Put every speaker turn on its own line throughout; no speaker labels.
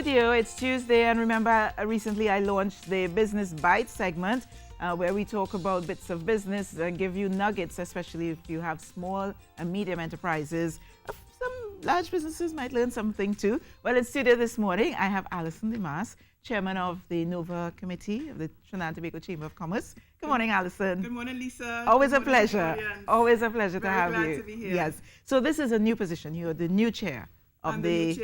studio. It's Tuesday, and remember, recently I launched the Business Bite segment where we talk about bits of business and give you nuggets, especially if you have small and medium enterprises. Some large businesses might learn something too. Well, in studio this morning, I have Allison Demas, chairman of the Nova Committee of the Trinidad and Tobago Chamber of Commerce. Good morning, Allison.
Good morning, Lisa.
Always
Good
a
morning,
pleasure.
audience.
Always a pleasure to have
Very
you.
glad to be here.
Yes. So this is a new position. You're the new chair of the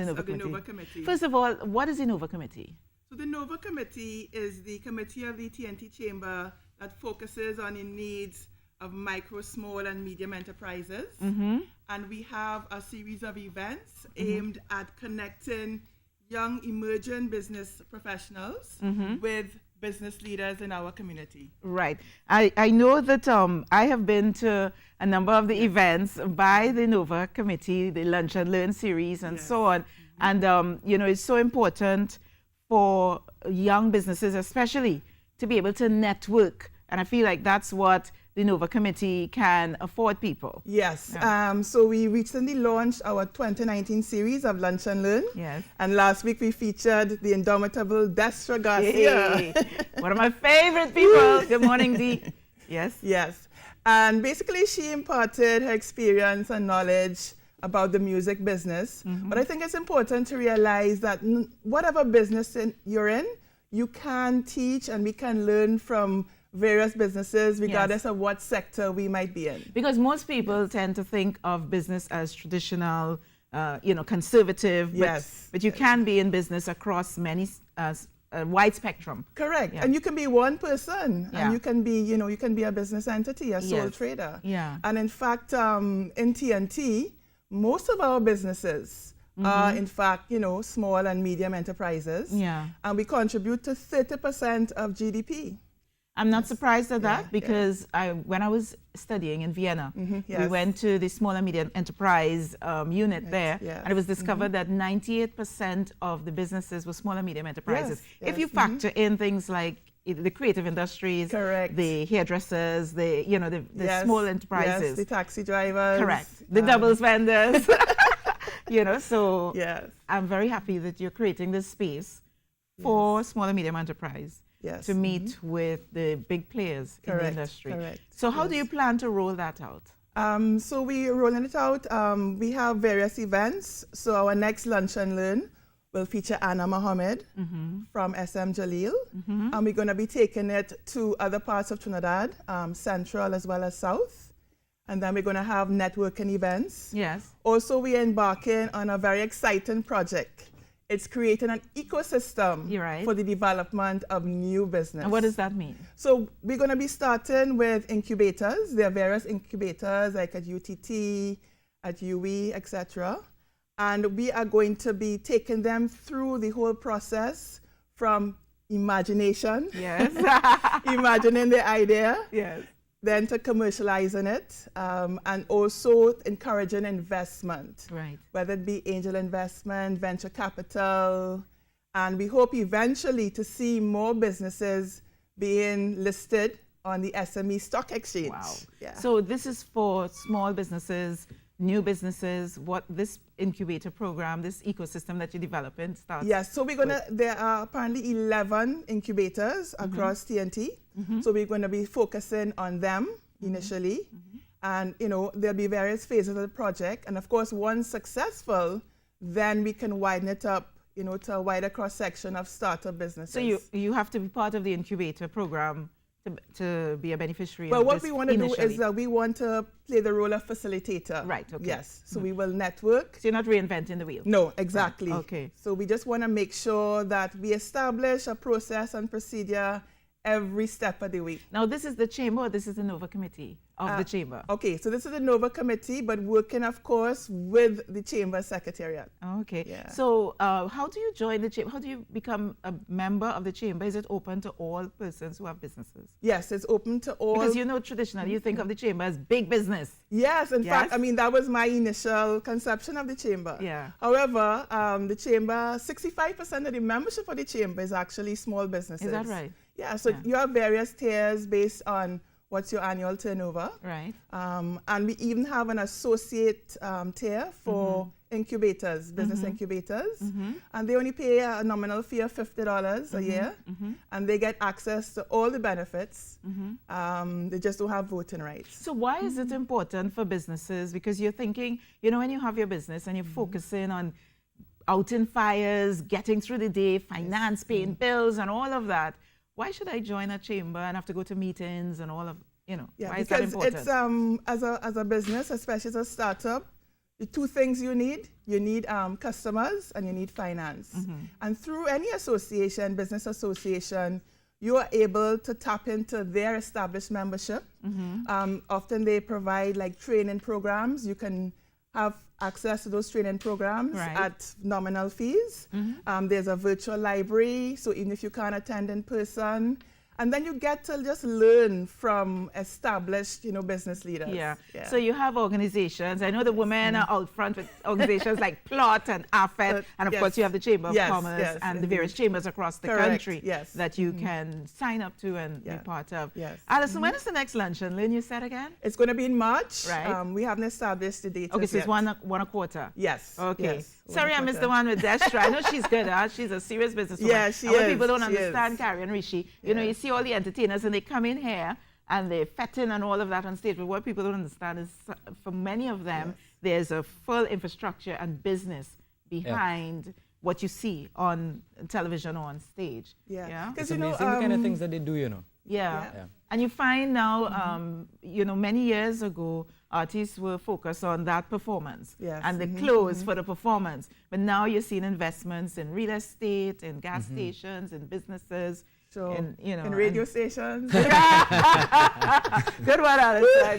Nova Committee. First of all, what is the Nova Committee?
So the Nova Committee is the committee of the TNT Chamber that focuses on the needs of micro, small, and medium enterprises. And we have a series of events aimed at connecting young emerging business professionals with business leaders in our community.
Right. I know that I have been to a number of the events by the Nova Committee, the Lunch and Learn series and so on. And, you know, it's so important for young businesses, especially, to be able to network. And I feel like that's what the Nova Committee can afford people.
Yes.
Yeah.
So we recently launched our 2019 series of Lunch and Learn.
Yes.
And last week we featured the indomitable Destra Garcia.
Hey, one of my favorite people. Good morning, Dee. Yes.
Yes. And basically she imparted her experience and knowledge about the music business. But I think it's important to realize that whatever business you're in, you can teach and we can learn from various businesses regardless of what sector we might be in.
Because most people tend to think of business as traditional, you know, conservative, but you can be in business across many, a wide spectrum.
Correct. And you can be one person and you can be, you know, you can be a business entity, a sole trader. And in fact, in TNT, most of our businesses are in fact, you know, small and medium enteprises. And we contribute to 30% of GDP.
I'm not surprised at that because when I was studying in Vienna, we went to the small and medium enterprise unit there, and it was discovered that 98% of the businesses were small and medium enterprises. If you factor in things like the creative industries, the hairdressers, the small enterprises,
the taxi drivers,
the doubles vendors, you know. So I'm very happy that you're creating this space for small and medium enterprise. To meet with the big players in the industry. So how do you plan to roll that out?
So we're rolling it out. We have various events. So our next Lunch and Learn will feature Anna Mohammed from SM Jalil. And we're going to be taking it to other parts of Trinidad, Central as well as South. And then we're going to have networking events. Also, we're embarking on a very exciting project. It's creating an ecosystem for the development of new business.
And what does that mean?
So we're going to be starting with incubators. There are various incubators like at UTT, at UE, etc. And we are going to be taking them through the whole process from imagination, imagining the idea, then to commercializing it, and also encouraging investment, whether it be angel investment, venture capital, and we hope eventually to see more businesses being listed on the SME stock exchange.
So this is for small businesses, new businesses, what this incubator program, this ecosystem that you're developing starts.
So we're gonna, there are apparently 11 incubators across TNT. So we're gonna be focusing on them initially. And you know, there'll be various phases of the project. And of course, once successful, then we can widen it up, you know, to a wider cross-section of startup businesses.
So you have to be part of the incubator program to be a beneficiary.
Well, what we want to do is we want to play the role of facilitator. So we will network.
So you're not reinventing the wheel.
No, exactly. So we just want to make sure that we establish a process and procedure every step of the way.
Now, this is the chamber, or this is the Nova Committee of the chamber?
Okay, so this is the Nova Committee, but working, of course, with the chamber secretariat.
So how do you join the chamber? How do you become a member of the chamber? Is it open to all persons who have businesses?
Yes, it's open to all.
Because you know, traditionally, you think of the chamber as big business.
Yes, in fact, I mean, that was my initial conception of the chamber. However, the chamber, 65% of the membership of the chamber is actually small businesses.
Is that right?
So you have various tiers based on what's your annual turnover.
Right.
And we even have an associate tier for incubators, business incubators. And they only pay a nominal fee of $50 a year. And they get access to all the benefits. They just don't have voting rights.
So why is it important for businesses? Because you're thinking, you know, when you have your business and you're focusing on outing fires, getting through the day, finance, paying bills and all of that, why should I join a chamber and have to go to meetings and all of, you know,
Yeah,
why is that important?
It's, as a business, especially as a startup, the two things you need customers and you need finance. And through any association, business association, you are able to tap into their established membership. Often they provide like training programs. You can have access to those training programs at nominal fees. There's a virtual library, so even if you can't attend in person, and then you get to just learn from established, you know, business leaders.
Yeah. So you have organizations. I know the women are out front with organizations like Plot and AFET, and of course you have the Chamber of Commerce and the various chambers across the country that you can sign up to and be part of. Allison, when is the next luncheon? Lynn, you said again?
It's going to be in March.
Right.
We haven't established the date.
Okay, so it's one a quarter.
Yes.
Okay.
Yes,
sorry, I missed the one with Destra. I know she's good. She's a serious businesswoman.
Yeah, she
and when
is.
people don't
She
understand
is.
Carrie and Rishi, you know, you see all the entertainers and they come in here and they're fetting and all of that on stage. But what people don't understand is for many of them, there's a full infrastructure and business behind what you see on television or on stage.
Yeah.
It's amazing the kind of things that they do, you know.
Yeah. And you find now, you know, many years ago, artists were focused on that performance and the clothes for the performance. But now you're seeing investments in real estate, in gas stations, in businesses,
So,
in, you know,
in radio stations.
Good one, Allison.